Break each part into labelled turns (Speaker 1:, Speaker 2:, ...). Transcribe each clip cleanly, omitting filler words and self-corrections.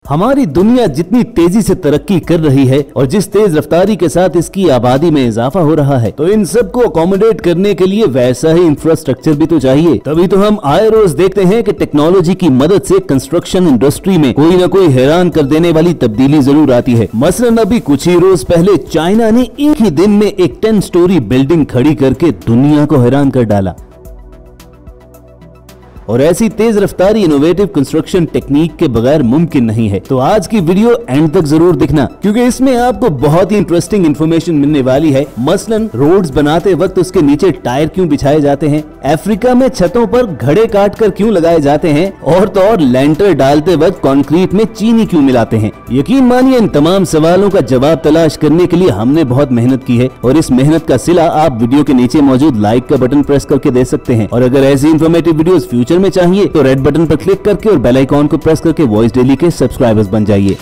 Speaker 1: हमारी दुनिया जितनी तेजी से तरक्की कर रही है और जिस तेज रफ्तारी के साथ इसकी आबादी में इजाफा हो रहा है, तो इन सबको अकोमोडेट करने के लिए वैसा ही इंफ्रास्ट्रक्चर भी तो चाहिए। तभी तो हम आए रोज देखते हैं कि टेक्नोलॉजी की मदद से कंस्ट्रक्शन इंडस्ट्री में कोई न कोई हैरान कर देने वाली तब्दीली जरूर आती है। मसलन अभी कुछ ही रोज पहले चाइना ने एक ही दिन में एक 10 स्टोरी बिल्डिंग खड़ी करके दुनिया को हैरान कर डाला। और ऐसी तेज रफ्तारी इनोवेटिव कंस्ट्रक्शन टेक्निक के बगैर मुमकिन नहीं है। तो आज की वीडियो एंड तक जरूर देखना, क्योंकि इसमें आपको बहुत ही इंटरेस्टिंग इन्फॉर्मेशन मिलने वाली है। मसलन रोड्स बनाते वक्त उसके नीचे टायर क्यों बिछाए जाते हैं, अफ्रीका में छतों पर घड़े काट कर क्यों लगाए जाते हैं, और तो और लेंटर डालते वक्त कंक्रीट में चीनी क्यों मिलाते हैं। यकीन मानिए इन तमाम सवालों का जवाब तलाश करने के लिए हमने बहुत मेहनत की है, और इस मेहनत का सिला आप वीडियो के नीचे मौजूद लाइक का बटन प्रेस करके दे सकते हैं। और अगर ऐसी इन्फॉर्मेटिव वीडियोस फ्यूचर में चाहिए तो रेड बटन पर क्लिक करके और बेल आइकॉन को प्रेस करके वॉइस डेली के सब्सक्राइबर्स बन जाइए।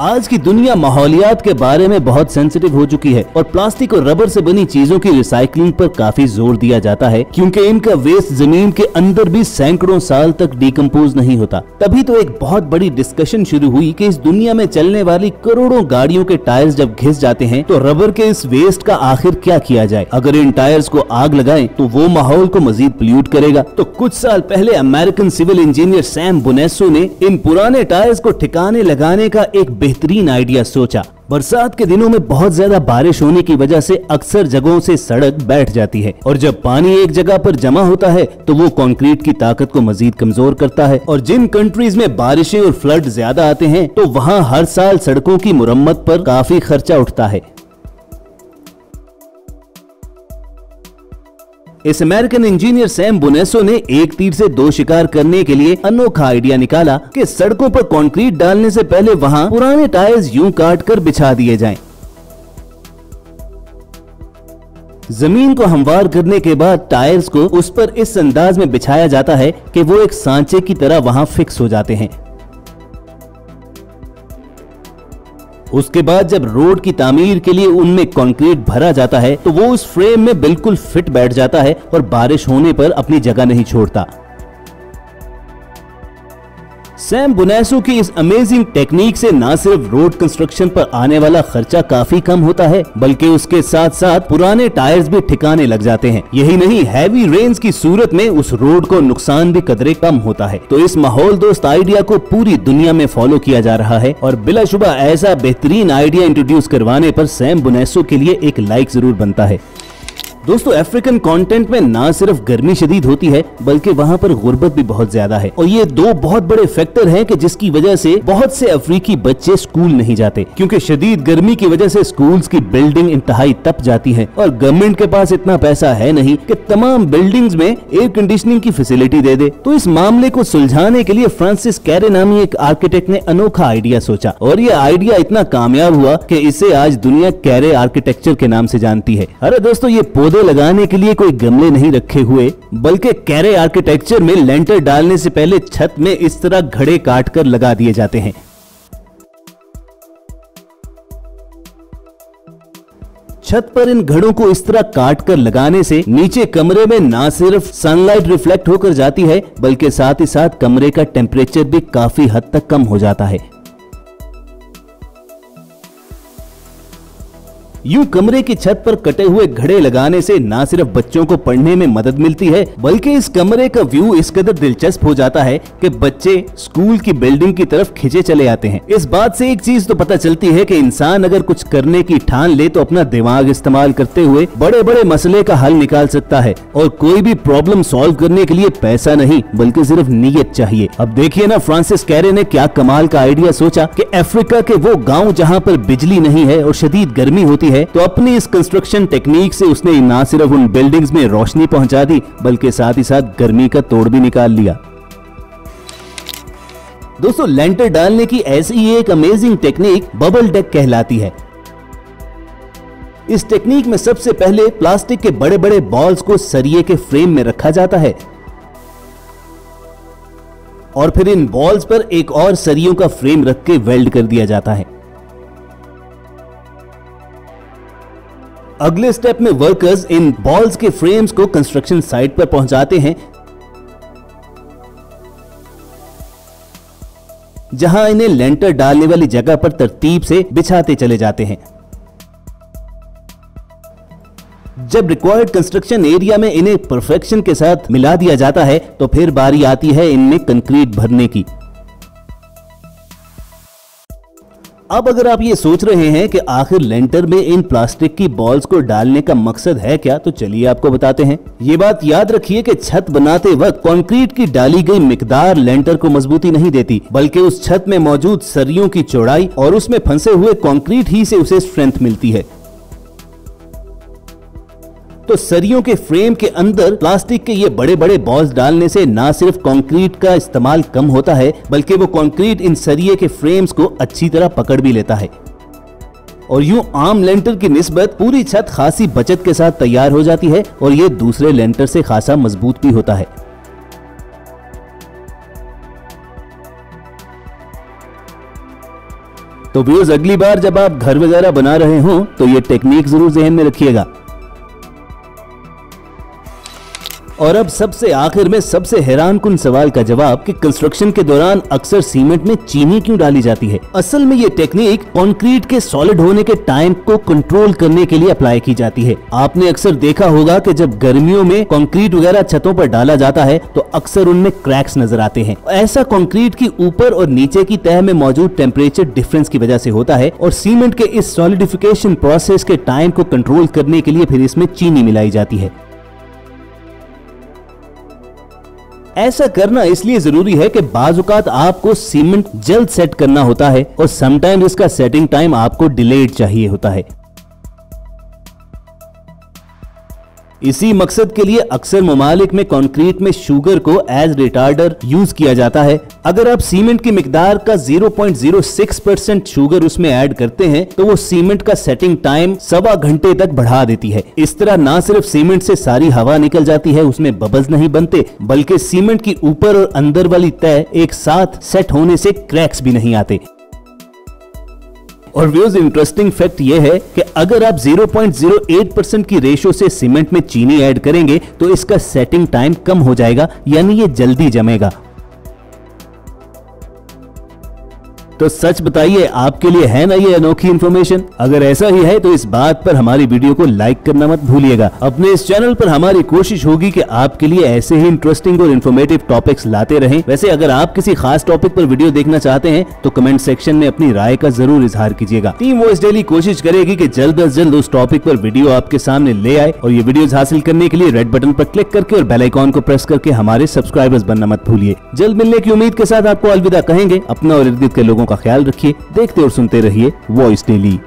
Speaker 1: आज की दुनिया माहौलियात के बारे में बहुत सेंसिटिव हो चुकी है और प्लास्टिक और रबर से बनी चीजों की रिसाइकलिंग पर काफी जोर दिया जाता है, क्योंकि इनका वेस्ट जमीन के अंदर भी सैकड़ों साल तक डिकम्पोज नहीं होता। तभी तो एक बहुत बड़ी डिस्कशन शुरू हुई कि इस दुनिया में चलने वाली करोड़ों गाड़ियों के टायर्स जब घिस जाते हैं तो रबर के इस वेस्ट का आखिर क्या किया जाए। अगर इन टायर्स को आग लगाएं तो वो माहौल को मजीद पोल्यूट करेगा। तो कुछ साल पहले अमेरिकन सिविल इंजीनियर सैम बुनेसो ने इन पुराने टायर्स को ठिकाने लगाने का एक बेहतरीन आइडिया सोचा। बरसात के दिनों में बहुत ज्यादा बारिश होने की वजह से अक्सर जगहों से सड़क बैठ जाती है, और जब पानी एक जगह पर जमा होता है तो वो कंक्रीट की ताकत को मजीद कमजोर करता है। और जिन कंट्रीज में बारिशें और फ्लड ज्यादा आते हैं तो वहाँ हर साल सड़कों की मुरम्मत पर काफी खर्चा उठता है। इस अमेरिकन इंजीनियर सैम बुनेसो ने एक तीर से दो शिकार करने के लिए अनोखा आइडिया निकाला कि सड़कों पर कंक्रीट डालने से पहले वहां पुराने टायर्स यूं काट कर बिछा दिए जाएं। जमीन को हमवार करने के बाद टायर्स को उस पर इस अंदाज में बिछाया जाता है कि वो एक सांचे की तरह वहां फिक्स हो जाते हैं। उसके बाद जब रोड की तामीर के लिए उनमें कंक्रीट भरा जाता है तो वो उस फ्रेम में बिल्कुल फिट बैठ जाता है और बारिश होने पर अपनी जगह नहीं छोड़ता। सैम बुनेसो की इस अमेजिंग टेक्निक से न सिर्फ रोड कंस्ट्रक्शन पर आने वाला खर्चा काफी कम होता है, बल्कि उसके साथ साथ पुराने टायर्स भी ठिकाने लग जाते हैं। यही नहीं, हैवी रेन्स की सूरत में उस रोड को नुकसान भी कदरे कम होता है। तो इस माहौल दोस्त आइडिया को पूरी दुनिया में फॉलो किया जा रहा है, और बिलाशुबा ऐसा बेहतरीन आइडिया इंट्रोड्यूस करवाने पर सैम बुनेसो के लिए एक लाइक जरूर बनता है। दोस्तों, अफ्रीकन कॉन्टिनेंट में ना सिर्फ गर्मी शदीद होती है बल्कि वहाँ पर गुर्बत भी बहुत ज्यादा है, और ये दो बहुत बड़े फैक्टर हैं कि जिसकी वजह से बहुत से अफ्रीकी बच्चे स्कूल नहीं जाते, क्योंकि शदीद गर्मी की वजह से स्कूल्स की बिल्डिंग इंतहाई तप जाती है और गवर्नमेंट के पास इतना पैसा है नहीं कि तमाम बिल्डिंग्स में एयर कंडीशनिंग की फैसिलिटी दे दे। तो इस मामले को सुलझाने के लिए फ्रांसिस कैरे नामी एक आर्किटेक्ट ने अनोखा आइडिया सोचा, और ये आइडिया इतना कामयाब हुआ कि इसे आज दुनिया कैरे आर्किटेक्चर के नाम से जानती है। अरे दोस्तों, ये पौधे लगाने के लिए कोई गमले नहीं रखे हुए, बल्कि कैरे आर्किटेक्चर में लेंटर डालने से पहले छत में इस तरह घड़े काटकर लगा दिए जाते हैं। छत पर इन घड़ों को इस तरह काट कर लगाने से नीचे कमरे में ना सिर्फ सनलाइट रिफ्लेक्ट होकर जाती है, बल्कि साथ ही साथ कमरे का टेम्परेचर भी काफी हद तक कम हो जाता है। यूं कमरे की छत पर कटे हुए घड़े लगाने से न सिर्फ बच्चों को पढ़ने में मदद मिलती है, बल्कि इस कमरे का व्यू इस कदर दिलचस्प हो जाता है कि बच्चे स्कूल की बिल्डिंग की तरफ खिंचे चले आते हैं। इस बात से एक चीज तो पता चलती है कि इंसान अगर कुछ करने की ठान ले तो अपना दिमाग इस्तेमाल करते हुए बड़े बड़े मसले का हल निकाल सकता है, और कोई भी प्रॉब्लम सॉल्व करने के लिए पैसा नहीं बल्कि सिर्फ नीयत चाहिए। अब देखिए ना, फ्रांसिस कैरे ने क्या कमाल का आइडिया सोचा कि अफ्रीका के वो गाँव जहाँ पर बिजली नहीं है और शदीद गर्मी होती है, तो अपनी इस कंस्ट्रक्शन टेक्निक से उसने ना सिर्फ उन बिल्डिंग्स में रोशनी पहुंचा दी बल्कि साथ ही साथ गर्मी का तोड़ भी निकाल लिया। दोस्तों, लेंटर डालने की ऐसी ही एक अमेजिंग टेक्निक बबल डेक कहलाती है। इस टेक्निक में सबसे पहले प्लास्टिक के बड़े बड़े बॉल्स को सरिये के फ्रेम में रखा जाता है, और फिर इन बॉल्स पर एक और सरियों का फ्रेम रख के वेल्ड कर दिया जाता है। अगले स्टेप में वर्कर्स इन बॉल्स के फ्रेम्स को कंस्ट्रक्शन साइट पर पहुंचाते हैं, जहां इन्हें लेंटर डालने वाली जगह पर तरतीब से बिछाते चले जाते हैं। जब रिक्वायर्ड कंस्ट्रक्शन एरिया में इन्हें परफेक्शन के साथ मिला दिया जाता है तो फिर बारी आती है इनमें कंक्रीट भरने की। अब अगर आप ये सोच रहे हैं कि आखिर लेंटर में इन प्लास्टिक की बॉल्स को डालने का मकसद है क्या, तो चलिए आपको बताते हैं। ये बात याद रखिए कि छत बनाते वक्त कंक्रीट की डाली गई मिकदार लेंटर को मजबूती नहीं देती, बल्कि उस छत में मौजूद सरियों की चौड़ाई और उसमें फंसे हुए कंक्रीट ही से उसे स्ट्रेंथ मिलती है। तो सरियों के फ्रेम के अंदर प्लास्टिक के ये बड़े बड़े बॉल्स डालने से ना सिर्फ कंक्रीट का इस्तेमाल कम होता है, बल्कि वो कंक्रीट इन सरिये के फ्रेम्स को अच्छी तरह पकड़ भी लेता है और यूं आम लेंटर की निस्बत पूरी छत खासी बचत के साथ तैयार हो जाती है और ये दूसरे लेंटर से खासा मजबूत भी होता है। तो व्यूअर्स, अगली बार जब आप घर वगैरह बना रहे हो तो ये टेक्निक जरूर ज़हन में रखिएगा। और अब सबसे आखिर में सबसे हैरानकुन सवाल का जवाब कि कंस्ट्रक्शन के दौरान अक्सर सीमेंट में चीनी क्यों डाली जाती है। असल में ये टेक्निक कंक्रीट के सॉलिड होने के टाइम को कंट्रोल करने के लिए अप्लाई की जाती है। आपने अक्सर देखा होगा कि जब गर्मियों में कंक्रीट वगैरह छतों पर डाला जाता है तो अक्सर उनमें क्रैक्स नजर आते हैं। ऐसा कंक्रीट की ऊपर और नीचे की तह में मौजूद टेम्परेचर डिफरेंस की वजह से होता है और सीमेंट के इस सॉलिडिफिकेशन प्रोसेस के टाइम को कंट्रोल करने के लिए फिर इसमें चीनी मिलाई जाती है। ऐसा करना इसलिए जरूरी है कि बाजुकात आपको सीमेंट जल्द सेट करना होता है और समटाइम्स इसका सेटिंग टाइम आपको डिलेड चाहिए होता है। इसी मकसद के लिए अक्सर ममालिक में कंक्रीट में शुगर को एज रिटार्डर यूज किया जाता है। अगर आप सीमेंट की मिकदार का 0.06% शुगर उसमें ऐड करते हैं तो वो सीमेंट का सेटिंग टाइम 1.25 घंटे तक बढ़ा देती है। इस तरह ना सिर्फ सीमेंट से सारी हवा निकल जाती है, उसमें बबल्स नहीं बनते, बल्कि सीमेंट की ऊपर और अंदर वाली तह एक साथ सेट होने से क्रैक्स भी नहीं आते। और व्यूअर्स, इंटरेस्टिंग फैक्ट यह है कि अगर आप 0.08% की रेशो से सीमेंट में चीनी ऐड करेंगे तो इसका सेटिंग टाइम कम हो जाएगा, यानी ये जल्दी जमेगा। तो सच बताइए, आपके लिए है ना ये अनोखी इन्फॉर्मेशन? अगर ऐसा ही है तो इस बात पर हमारी वीडियो को लाइक करना मत भूलिएगा। अपने इस चैनल पर हमारी कोशिश होगी कि आपके लिए ऐसे ही इंटरेस्टिंग और इन्फॉर्मेटिव टॉपिक्स लाते रहें। वैसे अगर आप किसी खास टॉपिक पर वीडियो देखना चाहते हैं तो कमेंट सेक्शन में अपनी राय का जरूर इजहार कीजिएगा। टीम वॉइस डेली कोशिश करेगी कि जल्द अज जल्द उस टॉपिक पर वीडियो आपके सामने ले आए। और ये वीडियोस हासिल करने के लिए रेड बटन पर क्लिक करके और बेल आइकॉन को प्रेस करके हमारे सब्सक्राइबर्स बनना मत भूलिए। जल्द मिलने की उम्मीद के साथ आपको अलविदा कहेंगे। अपना और इर्द गिर्द के लोगों का ख्याल रखिए। देखते और सुनते रहिए वॉइस डेली।